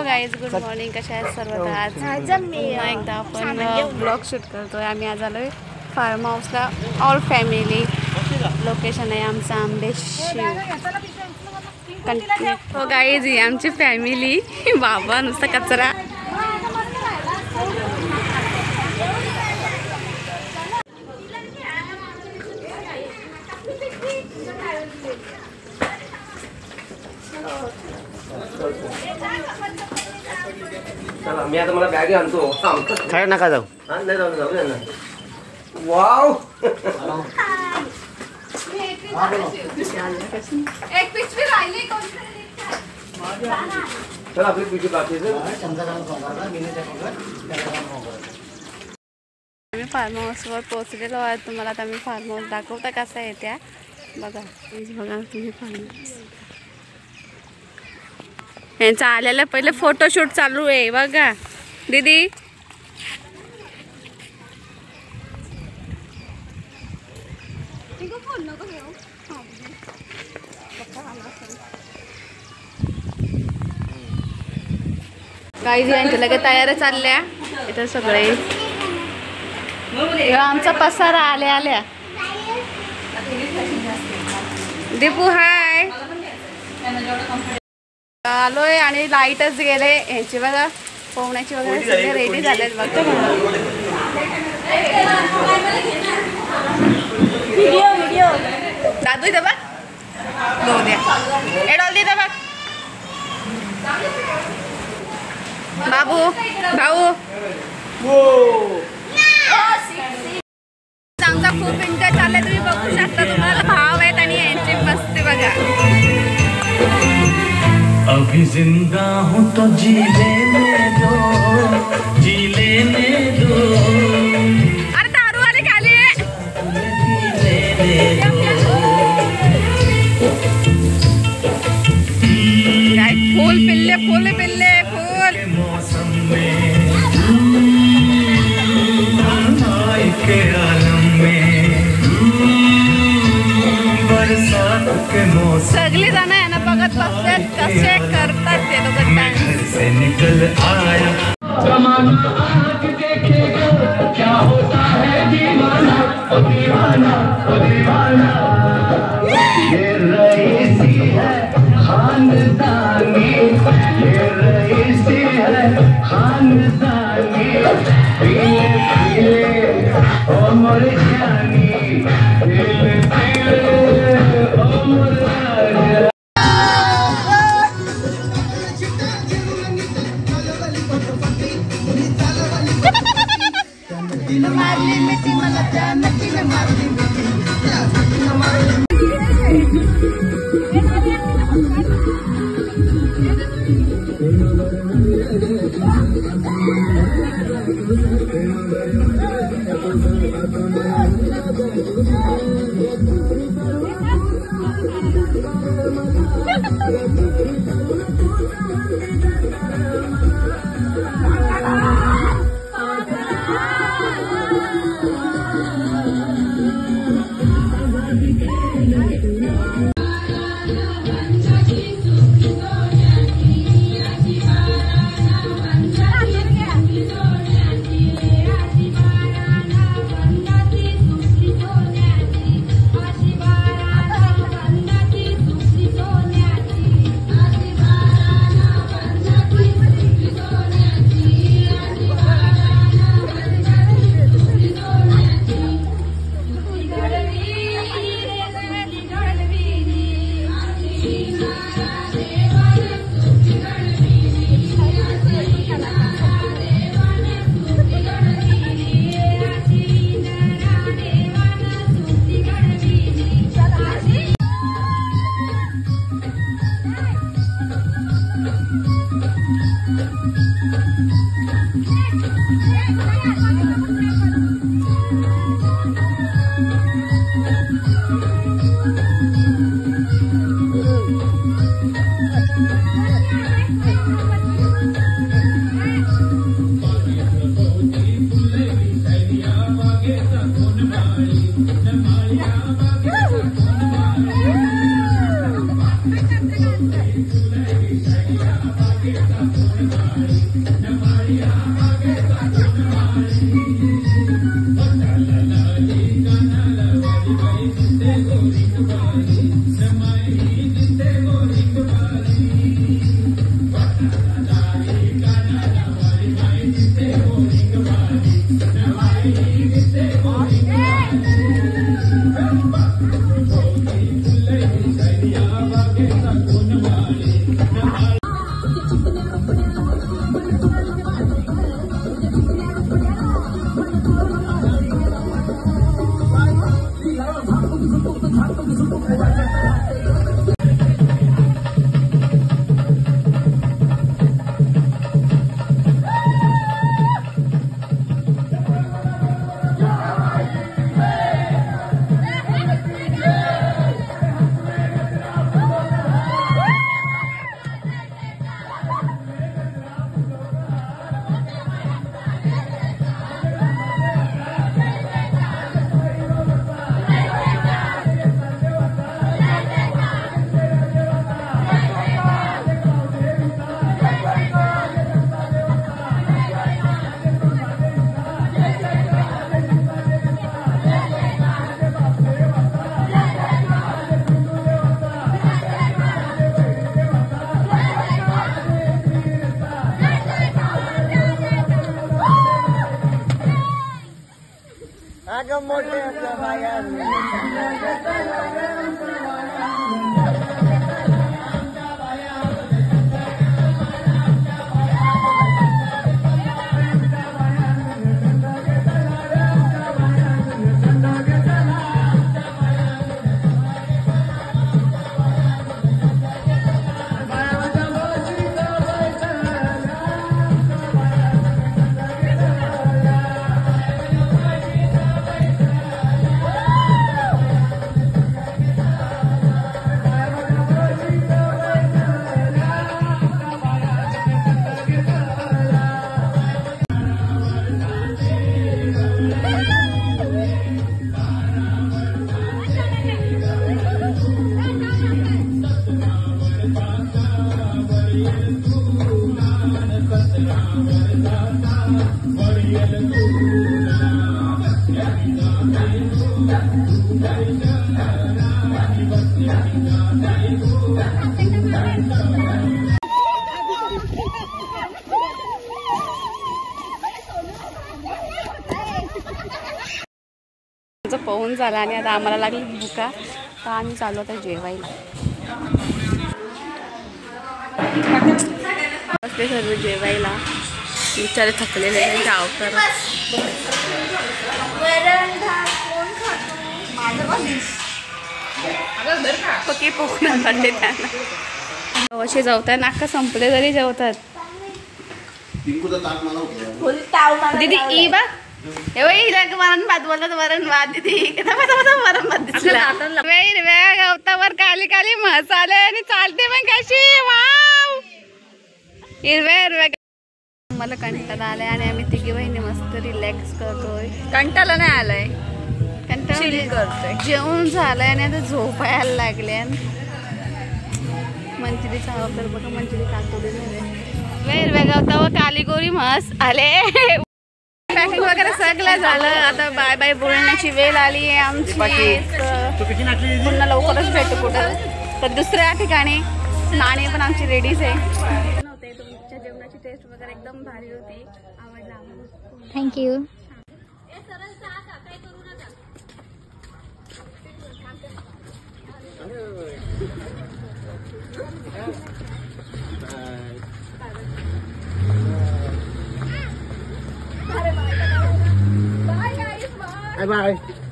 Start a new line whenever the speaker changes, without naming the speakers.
Guys, good morning. कशा आहेत सर्व? आज एकदा आपण ब्लॉग शूट करतोय. आम्ही आज आलोय फार्म हाऊसला. All family. लोकेशन आहे आमचं आंबेशिव. हो गाईज, ही आमची फॅमिली. बाबा नुसता कचरा.
मी आता मला बॅग आणतो.
काय नका जाऊ.
नाही जाऊ जाऊ ना. वाव,
एक पिशवी राहिली.
चल आपली पिशवी बाकी.
आम्ही फार्म हाऊसवर पोहोचलेलो आहे. तुम्हाला आता मी फार्म हाऊस दाखवता कसा आहे त्या. बघा बघा तुम्ही फार्म हाऊस. यांचं आलेलं पहिले फोटोशूट चालू आहे बघा दीदी. काही यांच्या लगेच तयारी चालल्या इथं सगळे. आमचा पसारा आल्या आल्या. दीपू हाय. आलोय आणि लाईटच गेले ह्याची बघा. पोहण्याची वगैरे सगळे रेडी झालेत बघा. व्हिडिओ दादू इथं बघ. दो द्या एडॉल दे बघ. बाबू भाऊ आमचा खूप एन्जॉय चाललाय. तुम्ही बघू शकता. तुम्हाला भाव आहेत आणि यांची मस्ती बघा.
अभी जिंदा हूँ तो जी लेने दो, जी लेने दो.
अरे दारू वाले खाली फूल पिल्ले फूल पिल्ले फूल.
मौसम में के आलम में बरसात के मौसम.
सगळी जण आहे ना बघत बसलेत कसे करतात ते लोक डान्स.
से निकल आया जमाना आज देखेगा क्या होता है दीवाना. ओ दीवाना ओ दीवाना. ये रईसी है खानदानी. ये रईसी है खानदानी. पीले पीले ओ मोर जानी. पीले पीले ओ मोर राजा.
पोहून झाला आणि आता आम्हाला लागली भुका, तर आम्ही चालू आता जेवायला. बसले सर्व जेवायला, बिचारे थकलेले गावकर. पक्की पोकणं काढले त्यांना. असे जेवतात नाका संपले तरी जेवतात. दीदी ई बा वरण भात बोलत, वरण भात दीदी वरण भात दिसला. हिरव्या गवतावर काली काली मसाले आणि चालते पण कशी. वाव, हिरव्या हिरव्या. मला कंटाळा आलाय आणि आम्ही तिघी बहिणी मस्त रिलॅक्स करतोय.
कंटाळा नाही आलाय,
कंटाळा करतोय. जेवण झालंय आणि आता झोपायला लागले. मंजिरीचा वापर बघा, मंजिरी कातोडी झाले. हिरव्या गवतावर काली गोरी म्हस आले. पॅकिंग वगैरे सगळं झालं. आता बाय बाय बोलण्याची वेळ आली आहे आमची. पुन्हा लवकरच भेटू कुठं तर दुसऱ्या ठिकाणी. नाणी पण आमची रेडीच आहे. तुमच्या जेवणाची टेस्ट वगैरे एकदम भारी होती, आवडला आम्हाला.
थँक्यू.
Bye bye.